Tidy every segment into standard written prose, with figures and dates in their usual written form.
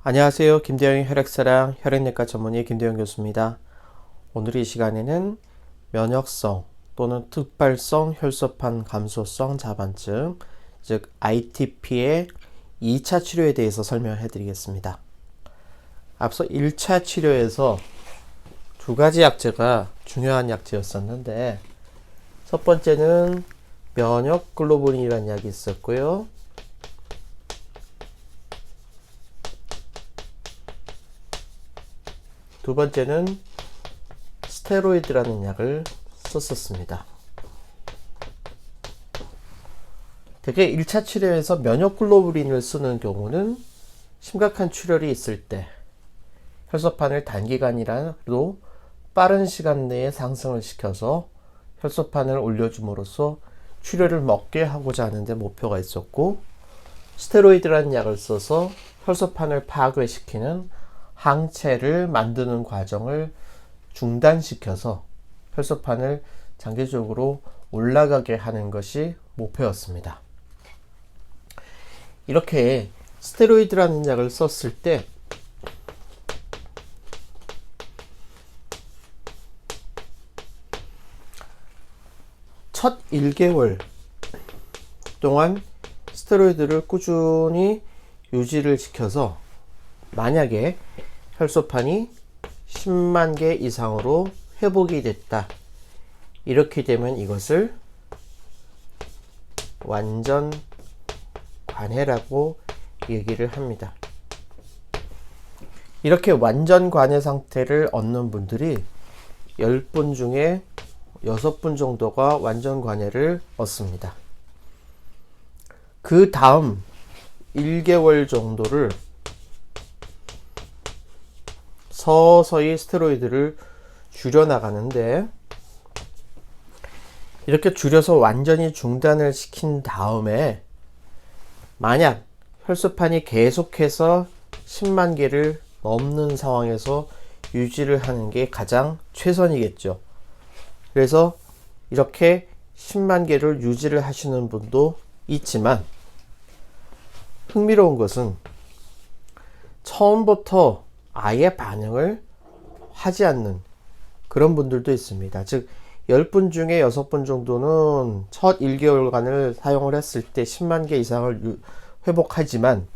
안녕하세요. 김대영의 혈액사랑 혈액내과 전문의 김대영 교수입니다. 오늘 이 시간에는 면역성 또는 특발성 혈소판 감소성 자반증, 즉 ITP의 2차 치료에 대해서 설명해 드리겠습니다. 앞서 1차 치료에서 두 가지 약제가 중요한 약제였었는데, 첫 번째는 면역 글로불린이라는 약이 있었고요. 두 번째는 스테로이드라는 약을 썼었습니다. 대개 1차 치료에서 면역글로불린을 쓰는 경우는 심각한 출혈이 있을 때 혈소판을 단기간이라도 빠른 시간 내에 상승을 시켜서 혈소판을 올려줌으로써 출혈을 먹게 하고자 하는데 목표가 있었고, 스테로이드라는 약을 써서 혈소판을 파괴시키는 항체를 만드는 과정을 중단시켜서 혈소판을 장기적으로 올라가게 하는 것이 목표였습니다. 이렇게 스테로이드라는 약을 썼을 때 첫 1개월 동안 스테로이드를 꾸준히 유지를 시켜서 만약에 혈소판이 10만 개 이상으로 회복이 됐다, 이렇게 되면 이것을 완전 관해라고 얘기를 합니다. 이렇게 완전 관해 상태를 얻는 분들이 10분 중에 6분 정도가 완전 관해를 얻습니다. 그 다음 1개월 정도를 서서히 스테로이드를 줄여나가는데, 이렇게 줄여서 완전히 중단을 시킨 다음에 만약 혈소판이 계속해서 10만 개를 넘는 상황에서 유지를 하는 게 가장 최선이겠죠. 그래서 이렇게 10만 개를 유지를 하시는 분도 있지만, 흥미로운 것은 처음부터 아예 반응을 하지 않는 그런 분들도 있습니다. 즉 10분 중에 6분 정도는 첫 1개월간을 사용을 했을 때 10만 개 이상을 회복하지만,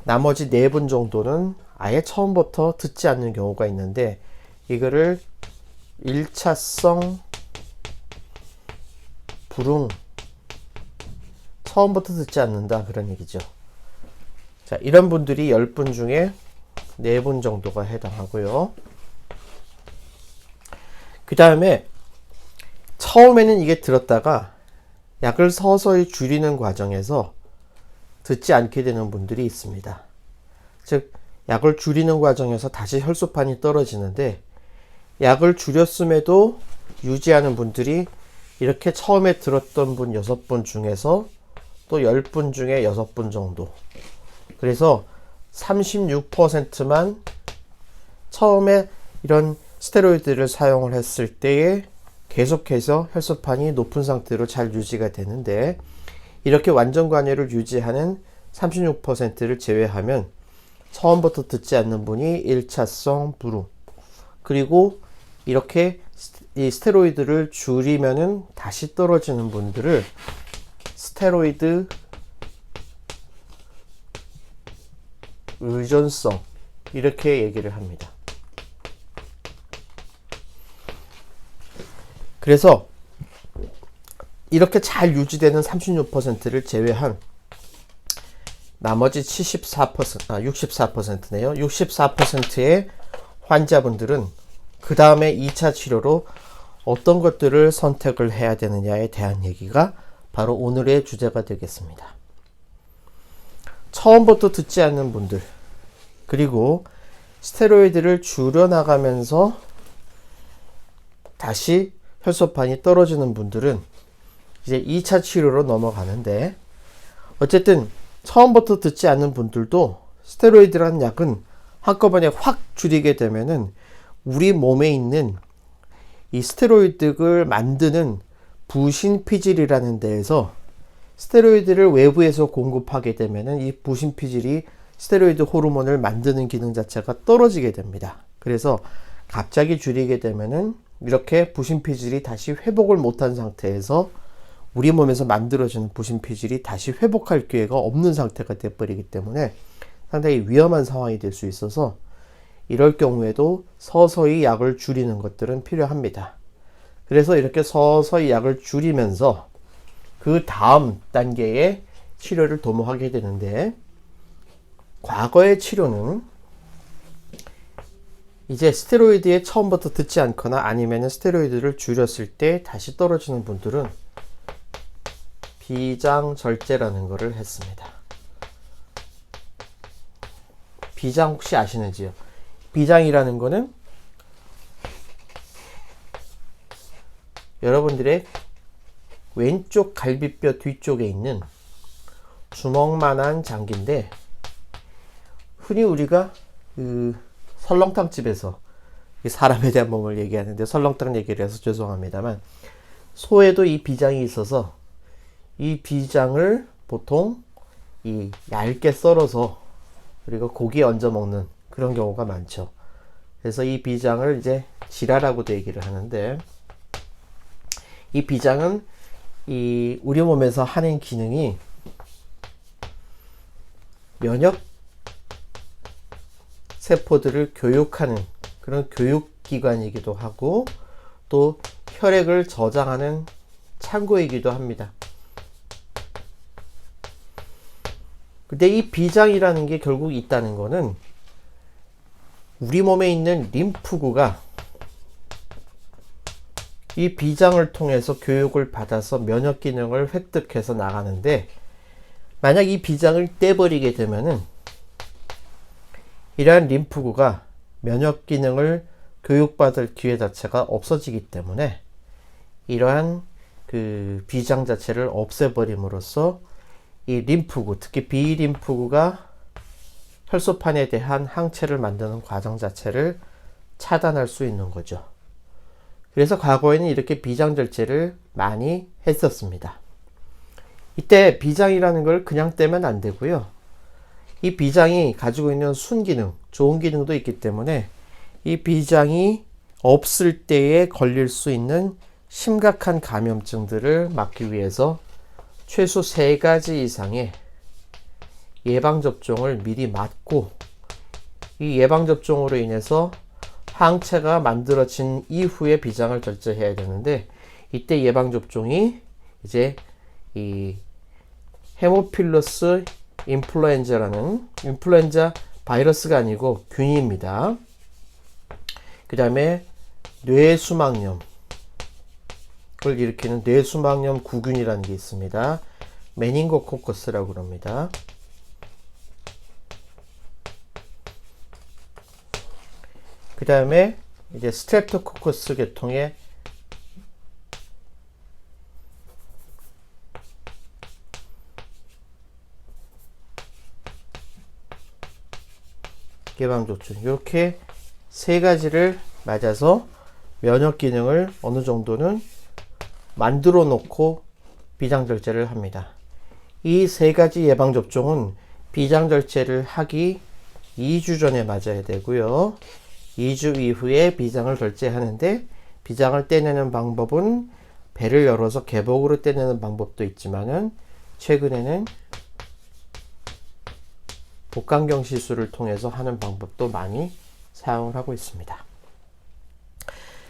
나머지 4분 정도는 아예 처음부터 듣지 않는 경우가 있는데, 이거를 1차성 불응, 처음부터 듣지 않는다, 그런 얘기죠. 자, 이런 분들이 10분 중에 4분 정도가 해당하고요. 그 다음에 처음에는 이게 들었다가 약을 서서히 줄이는 과정에서 듣지 않게 되는 분들이 있습니다. 즉 약을 줄이는 과정에서 다시 혈소판이 떨어지는데, 약을 줄였음에도 유지하는 분들이 이렇게 처음에 들었던 분 6분 중에서 또 10분 중에 6분 정도, 그래서 36%만 처음에 이런 스테로이드를 사용을 했을 때에 계속해서 혈소판이 높은 상태로 잘 유지가 되는데, 이렇게 완전 관해를 유지하는 36%를 제외하면 처음부터 듣지 않는 분이 1차성 불응, 그리고 이렇게 이 스테로이드를 줄이면은 다시 떨어지는 분들을 스테로이드 의존성, 이렇게 얘기를 합니다. 그래서 이렇게 잘 유지되는 36%를 제외한 나머지 64%네요. 64%의 환자분들은 그 다음에 2차 치료로 어떤 것들을 선택을 해야 되느냐에 대한 얘기가 바로 오늘의 주제가 되겠습니다. 처음부터 듣지 않는 분들, 그리고 스테로이드를 줄여나가면서 다시 혈소판이 떨어지는 분들은 이제 2차 치료로 넘어가는데, 어쨌든 처음부터 듣지 않는 분들도 스테로이드라는 약은 한꺼번에 확 줄이게 되면은 우리 몸에 있는 이 스테로이드를 만드는 부신피질이라는 데에서 스테로이드를 외부에서 공급하게 되면은 이 부신피질이 스테로이드 호르몬을 만드는 기능 자체가 떨어지게 됩니다. 그래서 갑자기 줄이게 되면은 이렇게 부신피질이 다시 회복을 못한 상태에서 우리 몸에서 만들어지는 부신피질이 다시 회복할 기회가 없는 상태가 되어버리기 때문에 상당히 위험한 상황이 될 수 있어서 이럴 경우에도 서서히 약을 줄이는 것들은 필요합니다. 그래서 이렇게 서서히 약을 줄이면서 그 다음 단계의 치료를 도모하게 되는데, 과거의 치료는 이제 스테로이드에 처음부터 듣지 않거나 아니면 스테로이드를 줄였을 때 다시 떨어지는 분들은 비장절제라는 것을 했습니다. 비장 혹시 아시는지요? 비장이라는 거는 여러분들의 왼쪽 갈비뼈 뒤쪽에 있는 주먹만한 장기인데, 흔히 우리가 설렁탕 집에서 사람에 대한 몸을 얘기하는데 설렁탕 얘기를 해서 죄송합니다만, 소에도 이 비장이 있어서 이 비장을 보통 이 얇게 썰어서 그리고 고기에 얹어 먹는 그런 경우가 많죠. 그래서 이 비장을 이제 지라라고도 얘기를 하는데, 이 비장은 이 우리 몸에서 하는 기능이 면역 세포들을 교육하는 그런 교육기관이기도 하고, 또 혈액을 저장하는 창고이기도 합니다. 근데 이 비장이라는 게 결국 있다는 거는 우리 몸에 있는 림프구가 이 비장을 통해서 교육을 받아서 면역 기능을 획득해서 나가는데, 만약 이 비장을 떼버리게 되면은 이러한 림프구가 면역 기능을 교육받을 기회 자체가 없어지기 때문에 이러한 그 비장 자체를 없애버림으로써 이 림프구, 특히 비림프구가 혈소판에 대한 항체를 만드는 과정 자체를 차단할 수 있는 거죠. 그래서 과거에는 이렇게 비장절제를 많이 했었습니다. 이때 비장이라는 걸 그냥 떼면 안 되고요. 이 비장이 가지고 있는 순기능, 좋은 기능도 있기 때문에 이 비장이 없을 때에 걸릴 수 있는 심각한 감염증들을 막기 위해서 최소 3가지 이상의 예방접종을 미리 맞고, 이 예방접종으로 인해서 항체가 만들어진 이후에 비장을 절제해야 되는데, 이때 예방접종이 이제 이 헤모필러스 인플루엔자라는, 인플루엔자 바이러스가 아니고 균입니다. 그 다음에 뇌수막염 을 일으키는 뇌수막염 구균이라는 게 있습니다. 메닝고코커스라고 그럽니다. 그 다음에 이제 스트랩토코커스 계통의 예방접종, 이렇게 3가지를 맞아서 면역 기능을 어느 정도는 만들어 놓고 비장절제를 합니다. 이 3가지 예방접종은 비장절제를 하기 2주 전에 맞아야 되고요. 2주 이후에 비장을 절제하는데, 비장을 떼내는 방법은 배를 열어서 개복으로 떼내는 방법도 있지만은 최근에는 복강경 시술을 통해서 하는 방법도 많이 사용을 하고 있습니다.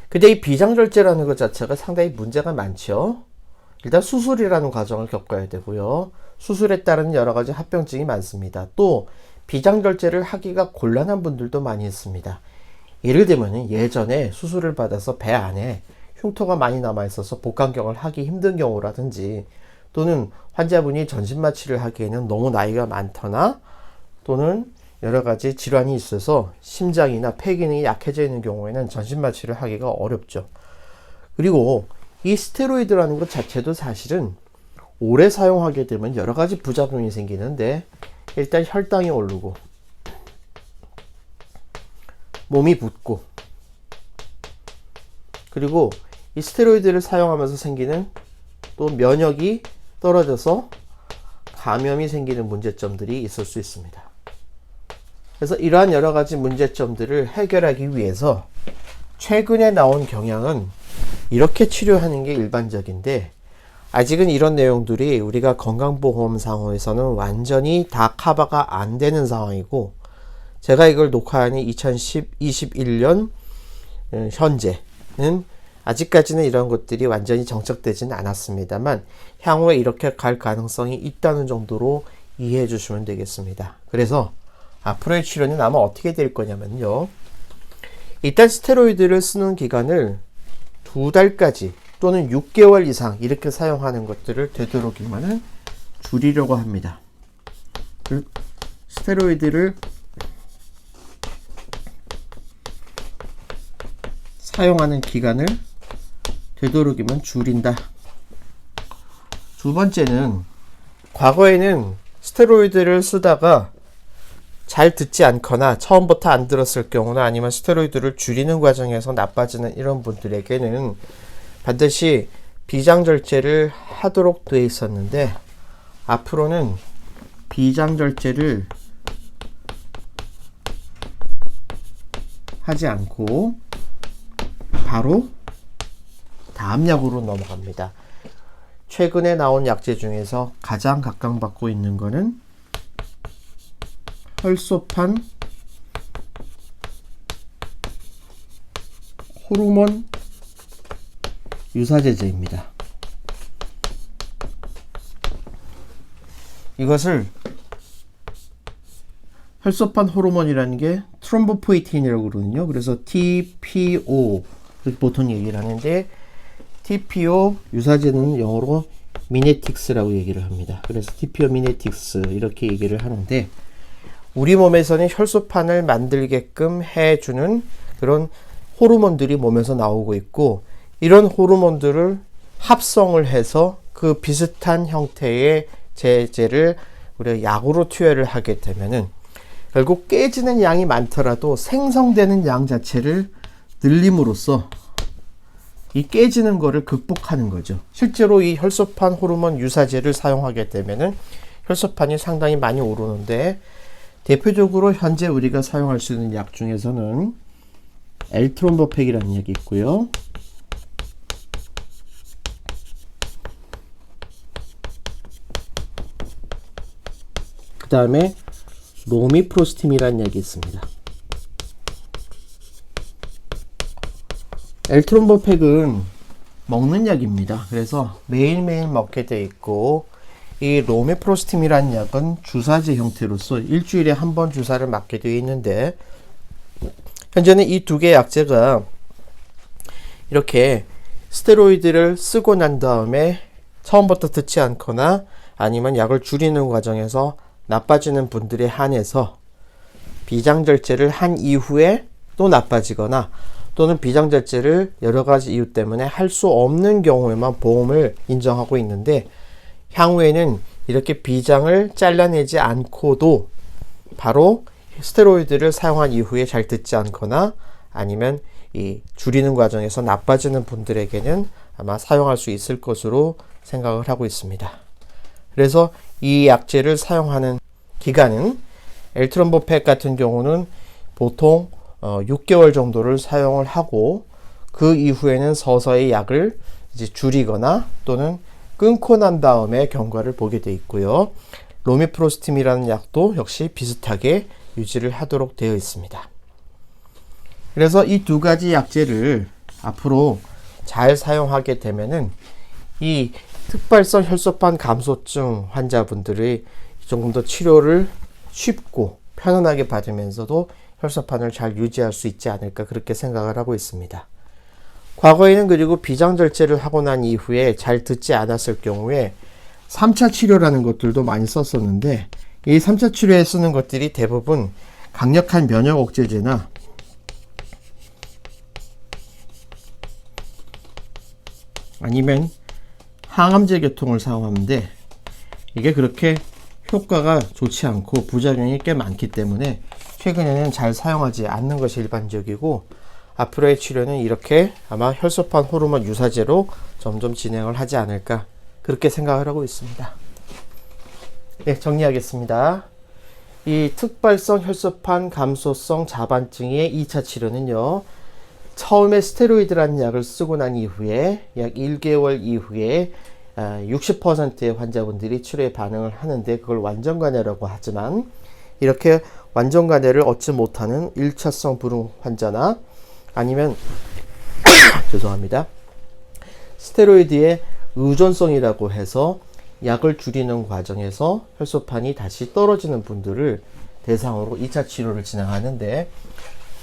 근데 이 비장절제라는 것 자체가 상당히 문제가 많죠. 일단 수술이라는 과정을 겪어야 되고요. 수술에 따른 여러 가지 합병증이 많습니다. 또 비장절제를 하기가 곤란한 분들도 많이 있습니다. 예를 들면 예전에 수술을 받아서 배 안에 흉터가 많이 남아 있어서 복강경을 하기 힘든 경우라든지, 또는 환자분이 전신마취를 하기에는 너무 나이가 많거나, 또는 여러 가지 질환이 있어서 심장이나 폐 기능이 약해져 있는 경우에는 전신마취를 하기가 어렵죠. 그리고 이 스테로이드라는 것 자체도 사실은 오래 사용하게 되면 여러 가지 부작용이 생기는데, 일단 혈당이 오르고 몸이 붓고, 그리고 이 스테로이드를 사용하면서 생기는 또 면역이 떨어져서 감염이 생기는 문제점들이 있을 수 있습니다. 그래서 이러한 여러 가지 문제점들을 해결하기 위해서 최근에 나온 경향은 이렇게 치료하는 게 일반적인데, 아직은 이런 내용들이 우리가 건강보험 상황에서는 완전히 다 커버가 안 되는 상황이고, 제가 이걸 녹화하니 2021년 현재는 아직까지는 이런 것들이 완전히 정착되지는 않았습니다만 향후에 이렇게 갈 가능성이 있다는 정도로 이해해 주시면 되겠습니다. 그래서 앞으로의 치료는 아마 어떻게 될 거냐면요, 일단 스테로이드를 쓰는 기간을 2달까지 또는 6개월 이상 이렇게 사용하는 것들을 되도록이면 줄이려고 합니다. 스테로이드를 사용하는 기간을 되도록이면 줄인다. 두 번째는, 과거에는 스테로이드를 쓰다가 잘 듣지 않거나 처음부터 안 들었을 경우나 아니면 스테로이드를 줄이는 과정에서 나빠지는 이런 분들에게는 반드시 비장절제를 하도록 되어 있었는데, 앞으로는 비장절제를 하지 않고 바로 다음 약으로 넘어갑니다. 최근에 나온 약제 중에서 가장 각광받고 있는 거는 혈소판 호르몬 유사제제입니다. 이것을 혈소판 호르몬이라는 게 트롬보포이틴이라고 그러거든요. 그래서 TPO 그렇게 보통 얘기를 하는데, TPO 유사제는 영어로 미네틱스라고 얘기를 합니다. 그래서 TPO 미네틱스 이렇게 얘기를 하는데, 우리 몸에서는 혈소판을 만들게끔 해주는 그런 호르몬들이 몸에서 나오고 있고, 이런 호르몬들을 합성을 해서 그 비슷한 형태의 제제를 우리가 약으로 투여를 하게 되면은 결국 깨지는 양이 많더라도 생성되는 양 자체를 늘림으로써 이 깨지는 거를 극복하는 거죠. 실제로 이 혈소판 호르몬 유사제를 사용하게 되면은 혈소판이 상당히 많이 오르는데, 대표적으로 현재 우리가 사용할 수 있는 약 중에서는 엘트롬보팩이라는 약이 있고요. 그 다음에 로미프로스팀이라는 약이 있습니다. 엘트롬보팩은 먹는 약입니다. 그래서 매일매일 먹게 돼 있고, 이 로미프로스팀이라는 약은 주사제 형태로서 일주일에 한 번 주사를 맞게 되어 있는데, 현재는 이 두 개의 약제가 이렇게 스테로이드를 쓰고 난 다음에 처음부터 듣지 않거나 아니면 약을 줄이는 과정에서 나빠지는 분들에 한해서 비장절제를 한 이후에 또 나빠지거나 또는 비장절제를 여러 가지 이유 때문에 할 수 없는 경우에만 보험을 인정하고 있는데, 향후에는 이렇게 비장을 잘라내지 않고도 바로 스테로이드를 사용한 이후에 잘 듣지 않거나 아니면 이 줄이는 과정에서 나빠지는 분들에게는 아마 사용할 수 있을 것으로 생각을 하고 있습니다. 그래서 이 약제를 사용하는 기간은 엘트롬보팩 같은 경우는 보통 6개월 정도를 사용을 하고, 그 이후에는 서서히 약을 이제 줄이거나 또는 끊고 난 다음에 경과를 보게 돼 있고요. 로미프로스팀이라는 약도 역시 비슷하게 유지를 하도록 되어 있습니다. 그래서 이 두 가지 약제를 앞으로 잘 사용하게 되면은 이 특발성 혈소판 감소증 환자분들이 조금 더 치료를 쉽고 편안하게 받으면서도 혈소판을 잘 유지할 수 있지 않을까, 그렇게 생각을 하고 있습니다. 과거에는 그리고 비장절제를 하고 난 이후에 잘 듣지 않았을 경우에 3차 치료라는 것들도 많이 썼었는데, 이 3차 치료에 쓰는 것들이 대부분 강력한 면역 억제제나 아니면 항암제 계통을 사용하는데, 이게 그렇게 효과가 좋지 않고 부작용이 꽤 많기 때문에 최근에는 잘 사용하지 않는 것이 일반적이고, 앞으로의 치료는 이렇게 아마 혈소판 호르몬 유사제로 점점 진행을 하지 않을까, 그렇게 생각을 하고 있습니다. 네, 정리하겠습니다. 이 특발성 혈소판 감소성 자반증의 2차 치료는요. 처음에 스테로이드라는 약을 쓰고 난 이후에 약 1개월 이후에 60%의 환자분들이 치료에 반응을 하는데 그걸 완전관해라고 하지만 이렇게 완전관해를 얻지 못하는 1차성 불응 환자나 아니면 죄송합니다. 스테로이드의 의존성이라고 해서 약을 줄이는 과정에서 혈소판이 다시 떨어지는 분들을 대상으로 2차 치료를 진행하는데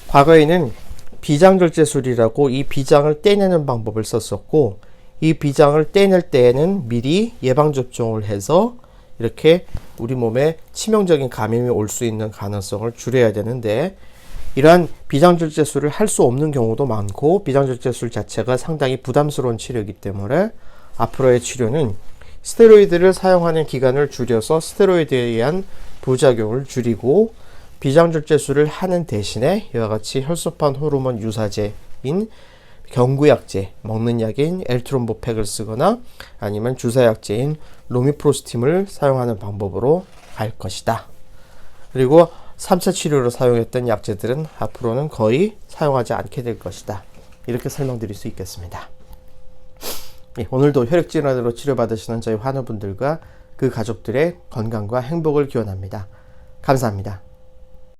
과거에는 비장절제술이라고 이 비장을 떼내는 방법을 썼었고 이 비장을 떼낼 때에는 미리 예방접종을 해서 이렇게 우리 몸에 치명적인 감염이 올 수 있는 가능성을 줄여야 되는데 이러한 비장절제술을 할 수 없는 경우도 많고 비장절제술 자체가 상당히 부담스러운 치료이기 때문에 앞으로의 치료는 스테로이드를 사용하는 기간을 줄여서 스테로이드에 의한 부작용을 줄이고 비장절제술을 하는 대신에 이와 같이 혈소판 호르몬 유사제인 경구약제, 먹는 약인 엘트롬보팩을 쓰거나 아니면 주사약제인 로미프로스팀을 사용하는 방법으로 갈 것이다. 그리고 3차 치료로 사용했던 약제들은 앞으로는 거의 사용하지 않게 될 것이다. 이렇게 설명드릴 수 있겠습니다. 오늘도 혈액질환으로 치료받으시는 저희 환우분들과 그 가족들의 건강과 행복을 기원합니다. 감사합니다.